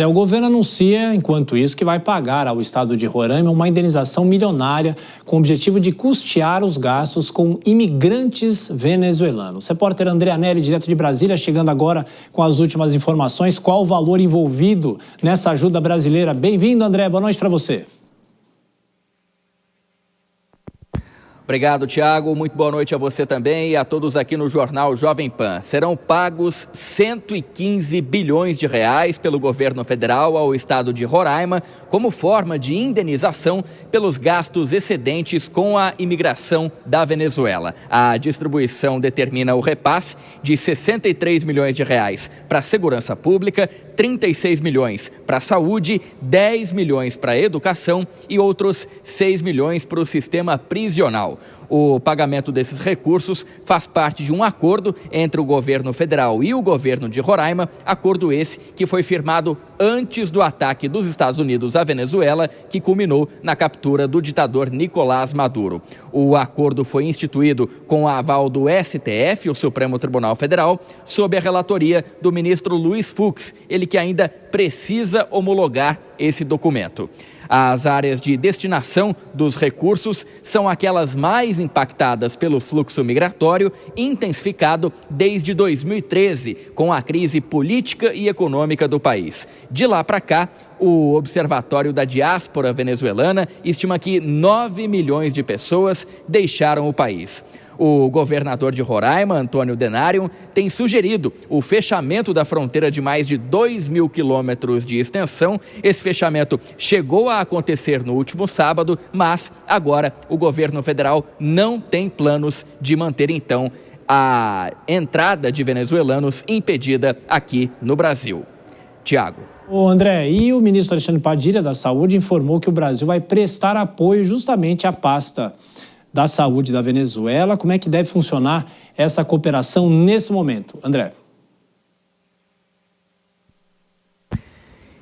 O governo anuncia, enquanto isso, que vai pagar ao estado de Roraima uma indenização milionária com o objetivo de custear os gastos com imigrantes venezuelanos. O repórter André Anelli, direto de Brasília, chegando agora com as últimas informações. Qual o valor envolvido nessa ajuda brasileira? Bem-vindo, André. Boa noite para você. Obrigado, Tiago. Muito boa noite a você também e a todos aqui no Jornal Jovem Pan. Serão pagos 115 bilhões de reais pelo governo federal ao estado de Roraima como forma de indenização pelos gastos excedentes com a imigração da Venezuela. A distribuição determina o repasse de 63 milhões de reais para a segurança pública, 36 milhões para a saúde, 10 milhões para a educação e outros 6 milhões para o sistema prisional. O pagamento desses recursos faz parte de um acordo entre o governo federal e o governo de Roraima, acordo esse que foi firmado antes do ataque dos Estados Unidos à Venezuela, que culminou na captura do ditador Nicolás Maduro. O acordo foi instituído com o aval do STF, o Supremo Tribunal Federal, sob a relatoria do ministro Luiz Fux, ele que ainda precisa homologar esse documento. As áreas de destinação dos recursos são aquelas mais impactadas pelo fluxo migratório intensificado desde 2013, com a crise política e econômica do país. De lá para cá, o Observatório da Diáspora Venezuelana estima que 9 milhões de pessoas deixaram o país. O governador de Roraima, Antônio Denário, tem sugerido o fechamento da fronteira de mais de 2.000 quilômetros de extensão. Esse fechamento chegou a acontecer no último sábado, mas agora o governo federal não tem planos de manter, então, a entrada de venezuelanos impedida aqui no Brasil. Tiago. Ô André, e o ministro Alexandre Padilha da Saúde informou que o Brasil vai prestar apoio justamente à pasta da saúde da Venezuela. Como é que deve funcionar essa cooperação nesse momento? André.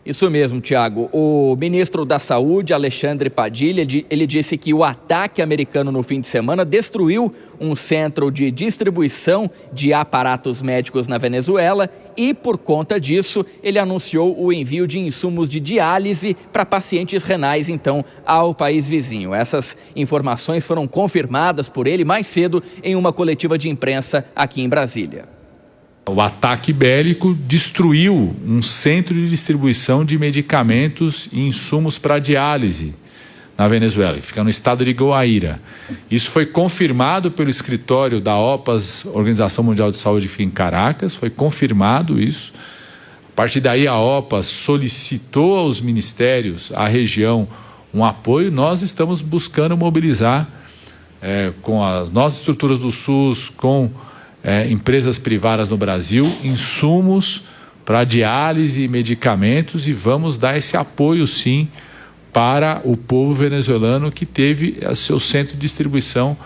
Isso mesmo, Tiago. O ministro da Saúde, Alexandre Padilha, ele disse que o ataque americano no fim de semana destruiu um centro de distribuição de aparatos médicos na Venezuela e, por conta disso, ele anunciou o envio de insumos de diálise para pacientes renais, então, ao país vizinho. Essas informações foram confirmadas por ele mais cedo em uma coletiva de imprensa aqui em Brasília. O ataque bélico destruiu um centro de distribuição de medicamentos e insumos para diálise na Venezuela, que fica no estado de Guaíra. Isso foi confirmado pelo escritório da OPAS, Organização Mundial de Saúde, que fica em Caracas, foi confirmado isso. A partir daí a OPAS solicitou aos ministérios, à região, um apoio. Nós estamos buscando mobilizar com as nossas estruturas do SUS, com empresas privadas no Brasil, insumos para diálise e medicamentos, e vamos dar esse apoio sim para o povo venezuelano que teve seu centro de distribuição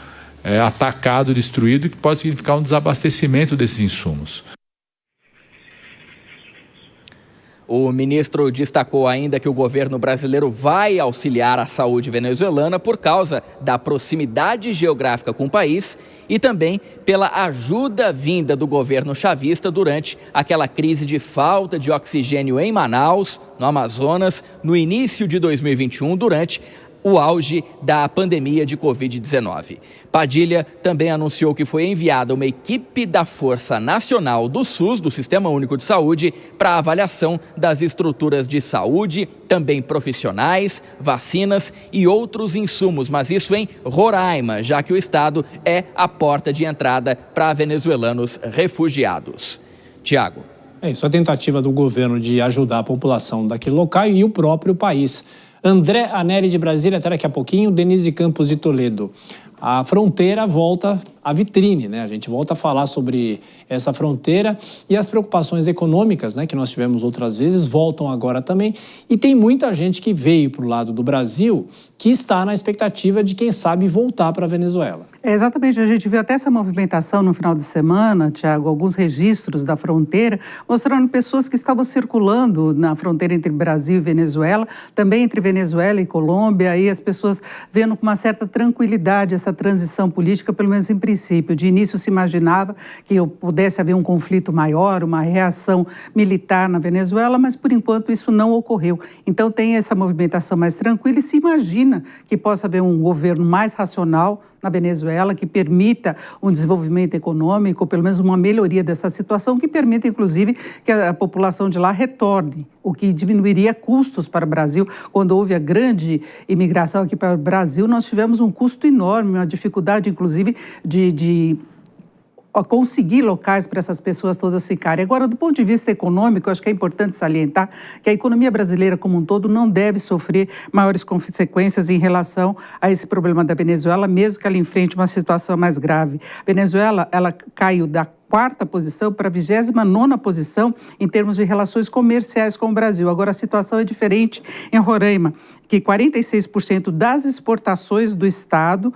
atacado, destruído, que pode significar um desabastecimento desses insumos. O ministro destacou ainda que o governo brasileiro vai auxiliar a saúde venezuelana por causa da proximidade geográfica com o país e também pela ajuda vinda do governo chavista durante aquela crise de falta de oxigênio em Manaus, no Amazonas, no início de 2021, durante o auge da pandemia de Covid-19. Padilha também anunciou que foi enviada uma equipe da Força Nacional do SUS, do Sistema Único de Saúde, para avaliação das estruturas de saúde, também profissionais, vacinas e outros insumos, mas isso em Roraima, já que o estado é a porta de entrada para venezuelanos refugiados. Tiago. É isso, a tentativa do governo de ajudar a população daquele local e o próprio país. André Anelli de Brasília, até daqui a pouquinho. Denise Campos de Toledo. A fronteira volta à vitrine, né? A gente volta a falar sobre essa fronteira e as preocupações econômicas, né, que nós tivemos outras vezes, voltam agora também. E tem muita gente que veio para o lado do Brasil que está na expectativa de, quem sabe, voltar para a Venezuela. Exatamente, a gente viu até essa movimentação no final de semana, Tiago, alguns registros da fronteira, mostrando pessoas que estavam circulando na fronteira entre Brasil e Venezuela, também entre Venezuela e Colômbia, aí as pessoas vendo com uma certa tranquilidade essa transição política, pelo menos em princípio, princípio. De início se imaginava que pudesse haver um conflito maior, uma reação militar na Venezuela, mas por enquanto isso não ocorreu. Então tem essa movimentação mais tranquila e se imagina que possa haver um governo mais racional na Venezuela, que permita um desenvolvimento econômico, ou pelo menos uma melhoria dessa situação, que permita, inclusive, que a população de lá retorne, o que diminuiria custos para o Brasil. Quando houve a grande imigração aqui para o Brasil, nós tivemos um custo enorme, uma dificuldade, inclusive, de conseguir locais para essas pessoas todas ficarem. Agora, do ponto de vista econômico, acho que é importante salientar que a economia brasileira como um todo não deve sofrer maiores consequências em relação a esse problema da Venezuela, mesmo que ela enfrente uma situação mais grave. A Venezuela, ela caiu da quarta posição para a 29ª posição em termos de relações comerciais com o Brasil. Agora, a situação é diferente em Roraima, que 46% das exportações do Estado,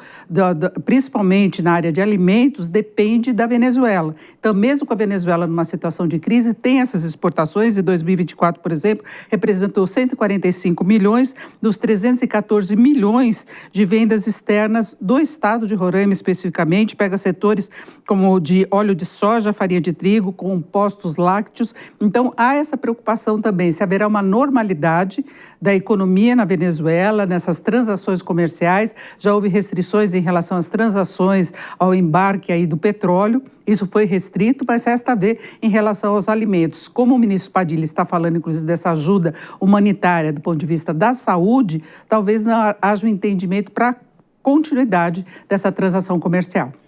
principalmente na área de alimentos, depende da Venezuela. Então, mesmo com a Venezuela numa situação de crise, tem essas exportações. Em 2024, por exemplo, representou 145 milhões dos 314 milhões de vendas externas do Estado de Roraima, especificamente. Pega setores como de óleo de soja, farinha de trigo, compostos lácteos. Então, há essa preocupação também, se haverá uma normalidade da economia na Venezuela, nessas transações comerciais. Já houve restrições em relação às transações, ao embarque aí do petróleo. Isso foi restrito, mas resta a ver em relação aos alimentos. Como o ministro Padilha está falando, inclusive, dessa ajuda humanitária do ponto de vista da saúde, talvez não haja um entendimento para a continuidade dessa transação comercial.